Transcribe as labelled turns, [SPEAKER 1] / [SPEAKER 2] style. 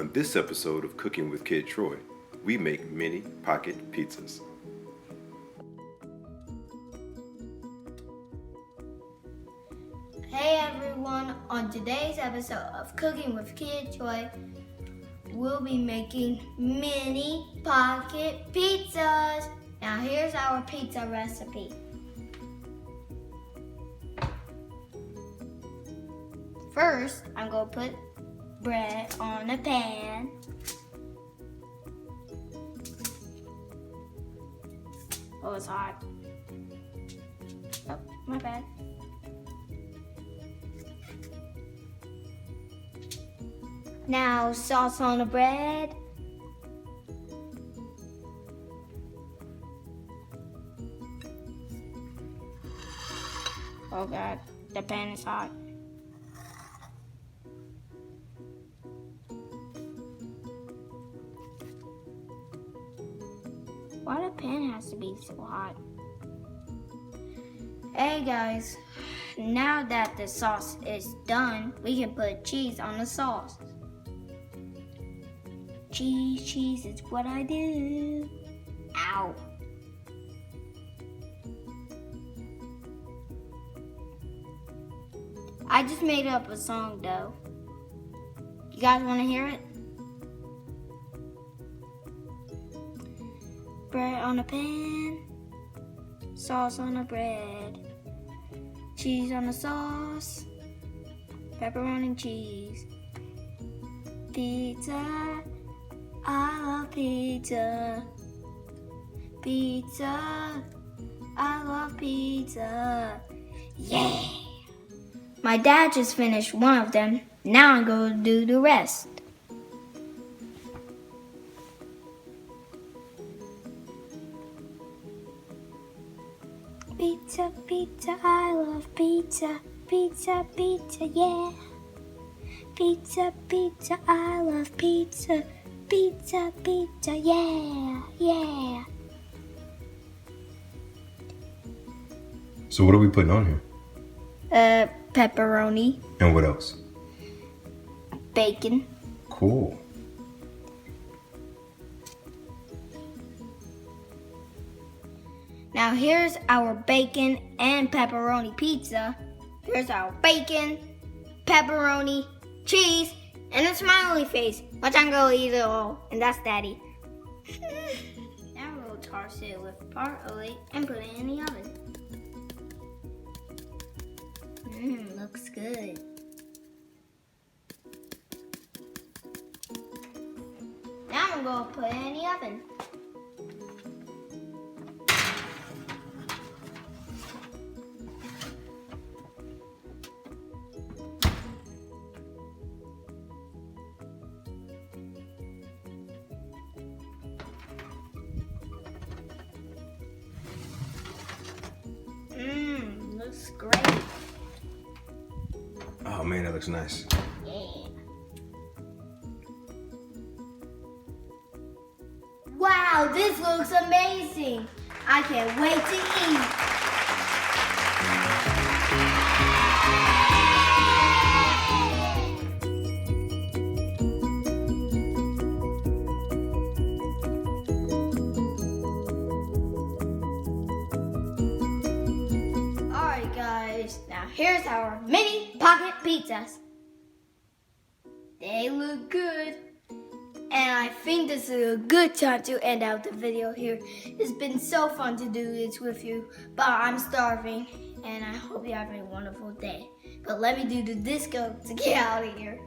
[SPEAKER 1] On this episode of Cooking with Kid Troy, we make mini pocket pizzas.
[SPEAKER 2] Hey everyone, on today's episode of Cooking with Kid Troy, we'll be making mini pocket pizzas. Now here's our pizza recipe. First, I'm going to put bread on a pan. Oh, it's hot. Oh, my bad. Now, sauce on the bread. Oh God, the pan is hot. Why the pan has to be so hot? Hey guys, now that the sauce is done, we can put cheese on the sauce. Cheese is what I do. Ow. I just made up a song though. You guys want to hear it? Bread on a pan, sauce on the bread, cheese on the sauce, pepperoni and cheese. Pizza, I love pizza. Pizza, I love pizza. Yeah! My dad just finished one of them. Now I'm going to do the rest. Pizza, pizza, I love pizza. Pizza, pizza, yeah. Pizza, pizza, I love pizza. Pizza, pizza, yeah, yeah.
[SPEAKER 1] So what are we putting on here?
[SPEAKER 2] Pepperoni,
[SPEAKER 1] And what else?
[SPEAKER 2] bacon.
[SPEAKER 1] Cool.
[SPEAKER 2] Now here's our bacon and pepperoni pizza. Here's our bacon, pepperoni, cheese, and a smiley face. Which I'm gonna eat it all, and that's Daddy. Now we'll toss it with parsley and put it in the oven. Looks good. Now I'm gonna put it in the oven. Looks great.
[SPEAKER 1] Oh man, that looks nice.
[SPEAKER 2] Yeah. Wow, this looks amazing. I can't wait to eat. Alright guys, now here's our mini pocket pizzas. They look good. And I think this is a good time to end out the video here. It's been so fun to do this with you, but I'm starving and I hope you have a wonderful day. But let me do the disco to get out of here.